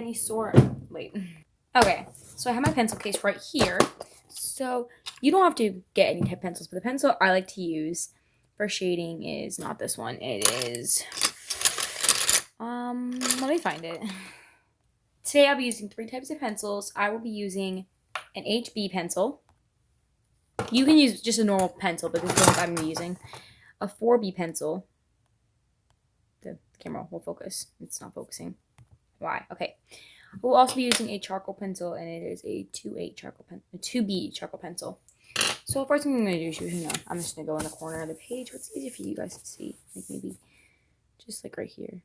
any sort. Wait. Okay, so I have my pencil case right here. So you don't have to get any type of pencils, but the pencil I like to use for shading is not this one. It is, let me find it. Today I'll be using 3 types of pencils. I will be using an HB pencil. You can use just a normal pencil, but this is the one I'm using. A 4B pencil. The camera will focus. It's not focusing. Why? Okay. We'll also be using a charcoal pencil, and it is a 2B charcoal pencil. So first thing I'm going to do is, I'm just going to go in the corner of the page. What's easier for you guys to see? Like maybe just like right here.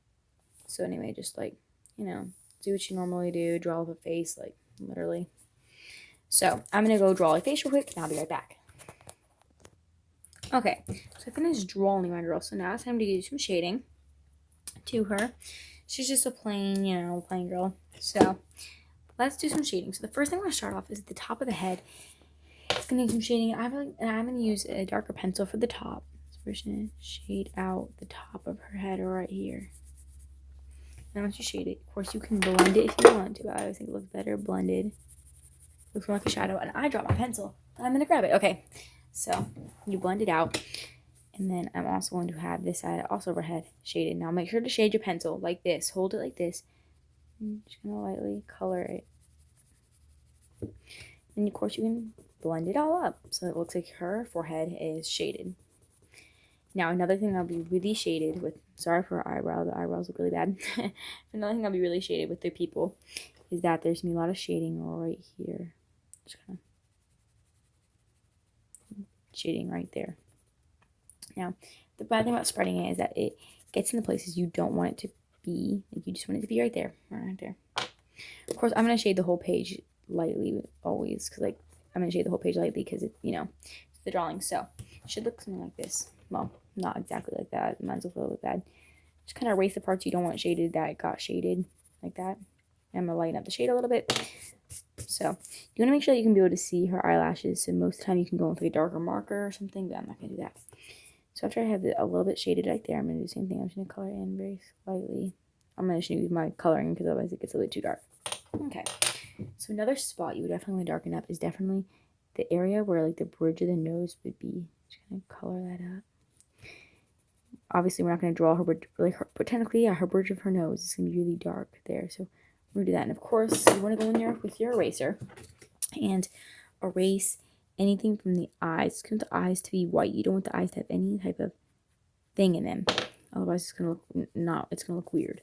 So anyway, just like, do what you normally do. Draw the face, like literally. So I'm going to go draw a face real quick, and I'll be right back. Okay, so I finished drawing my girl. So now it's time to do some shading to her. She's just a plain, plain girl. So let's do some shading. So the first thing I'm going to start off is at the top of the head. It's going to need some shading. I'm going to use a darker pencil for the top. So we're just going to shade out the top of her head right here. And once you shade it, of course, you can blend it if you want to. But I always think it looks better blended. Looks more like a shadow. And I dropped my pencil. But I'm going to grab it. Okay. So you blend it out. And then I'm also going to have this side also of her head shaded. Now make sure to shade your pencil like this. Hold it like this. I'm just going to lightly color it. And of course you can blend it all up so it looks like her forehead is shaded. Now another thing I'll be really shaded with, sorry for her eyebrow, the eyebrows look really bad. Another thing I'll be really shaded with their people is that there's going to be a lot of shading right here. Just kind of shading right there. Now, the bad thing about spreading it is that it gets in the places you don't want it to be. Like you just want it to be right there, right there. Of course, I'm going to shade the whole page lightly always, because like I'm going to shade the whole page lightly because it, it's the drawing. So it should look something like this. Well, not exactly like that. Mine's a little bit bad. Just kind of erase the parts you don't want shaded that got shaded like that. And I'm going to lighten up the shade a little bit. So you want to make sure that you can be able to see her eyelashes. So most of the time you can go with like a darker marker or something, but I'm not going to do that. So after I have it a little bit shaded right there, I'm going to do the same thing. I'm just going to color in very slightly. I'm going to use my coloring because otherwise it gets a little too dark. Okay. So another spot you would definitely want to darken up is definitely the area where like the bridge of the nose would be. Just going to color that up. Obviously, we're not going to draw her bridge, but technically, yeah, her bridge of her nose is going to be really dark there. So we're going to do that. And of course, you want to go in there with your eraser and erase anything from the eyes. You want the eyes to be white. You don't want the eyes to have any type of thing in them. Otherwise, it's going to look weird.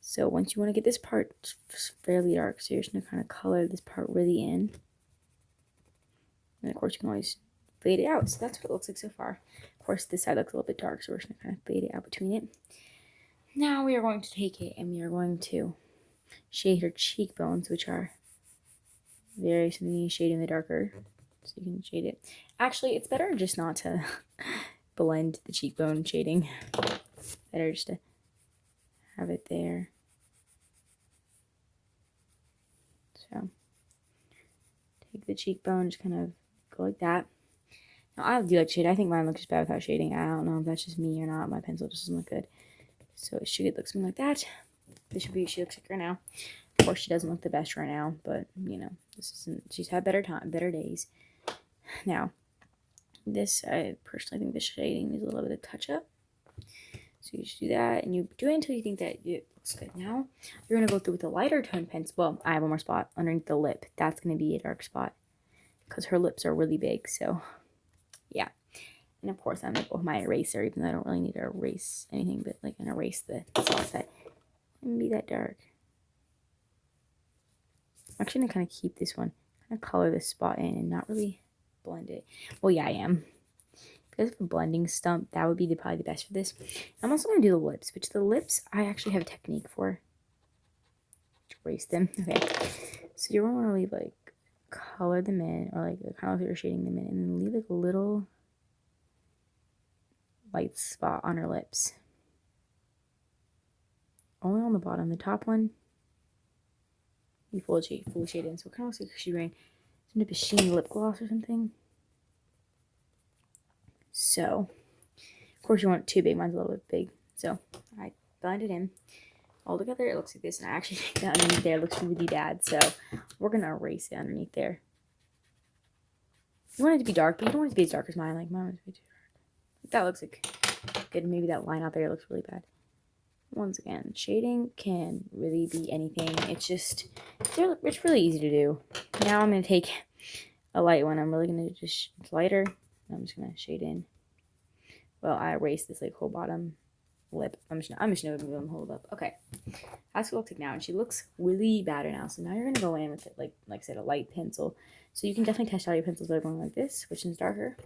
So once you want to get this part fairly dark, so you're just going to kind of color this part really in. And of course, you can always fade it out. So that's what it looks like so far. Of course, this side looks a little bit dark, so we're just going to kind of fade it out between it. Now we are going to take it and we are going to shade her cheekbones, which are very something you shade in the darker. So you can shade it. Actually, it's better just not to blend the cheekbone shading. Better just to have it there. So take the cheekbone, just kind of go like that. Now I do like shade. I think mine looks bad without shading. I don't know if that's just me or not. My pencil just doesn't look good. So it should look something like that. This should be she looks like right now. Of course, she doesn't look the best right now, but this isn't. She's had better days. Now, this I personally think the shading needs a little bit of touch up. So you just do that, and you do it until you think that it looks good. Now you're gonna go through with a lighter tone pencil. Well, I have one more spot underneath the lip. That's gonna be a dark spot because her lips are really big. So yeah. And of course, I'm going to go with my eraser, even though I don't really need to erase anything, but like erase the spots that wouldn't be that dark. I'm actually going to kind of keep this one, kind of color this spot in and not really blend it. Well, yeah, I am. Because of a blending stump, that would be probably the best for this. I'm also going to do the lips, which the lips, I actually have a technique for. Erase them. Okay. So you're going to want to leave, like, color them in, or like kind of like you're shading them in, and then leave like a little light spot on her lips. Only on the bottom. The top one, you fully shade in. So it kind of looks like she's wearing some type of sheen lip gloss or something. So, of course, you want it too big. Mine's a little bit big. So I blend it in. all together, it looks like this. And I actually think that underneath there looks really bad. So we're going to erase it underneath there. You want it to be dark, but you don't want it to be as dark as mine. Like, mine was way too dark. That looks like good. Maybe that line out there looks really bad. Once again, shading can really be anything. It's really easy to do. Now I'm going to take a light one. I'm really going to just, it's lighter. I'm just going to shade in. Well, I erased this like whole bottom lip. I'm just going to move them hold up. Okay. That's what it looks like now. And she looks really bad now. So now you're going to go in with it, like I said, a light pencil. So you can definitely test out your pencils by going like this, which is darker.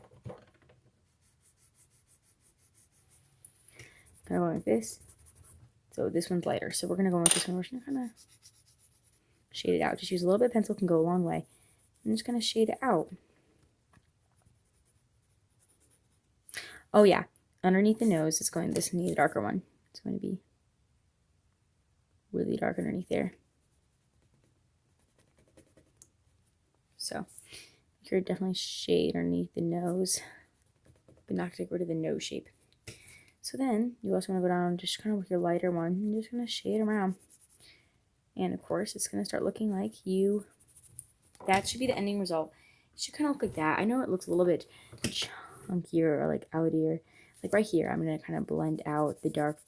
Kind of going like this. So this one's lighter. So we're going to go with this one. We're just going to kind of shade it out. Just use a little bit of pencil, can go a long way. I'm just going to shade it out. Oh yeah, underneath the nose, this is the darker one. It's going to be really dark underneath there. So you could definitely shade underneath the nose, but not to get rid of the nose shape. So then you also want to go down just kind of with your lighter one and just going to shade around. And of course, it's going to start looking like you. That should be the ending result. It should kind of look like that. I know it looks a little bit chunkier or like outier. Like right here, I'm going to kind of blend out the dark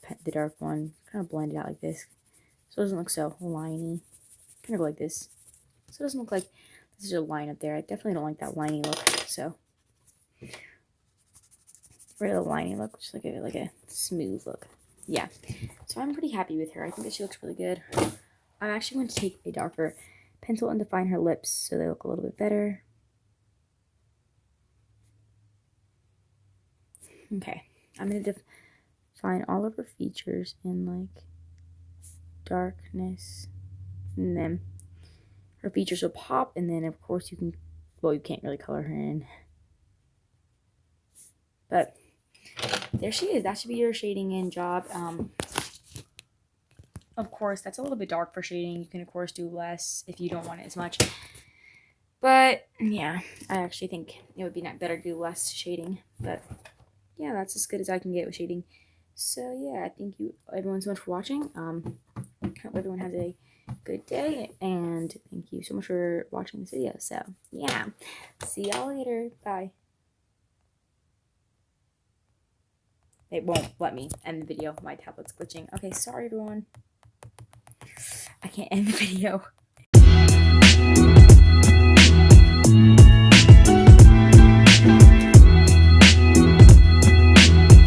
one. Kind of blend it out like this. So it doesn't look so liney. Kind of like this. So it doesn't look like this is a line up there. I definitely don't like that liney look. So for the liney look, just like a smooth look. Yeah. So I'm pretty happy with her. I think that she looks really good. I'm actually going to take a darker pencil and define her lips so they look a little bit better. Okay. I'm going to define all of her features in like darkness. And then her features will pop. And then of course you can't really color her in. But there she is. That should be your shading in job. Of course, that's a little bit dark for shading. You can, of course, do less if you don't want it as much. But, yeah, I actually think it would be better to do less shading. But, yeah, that's as good as I can get with shading. So, yeah, I thank you everyone so much for watching. Hope everyone has a good day. And thank you so much for watching this video. So, yeah, see y'all later. Bye. It won't let me end the video. My tablet's glitching. Okay, sorry everyone. I can't end the video.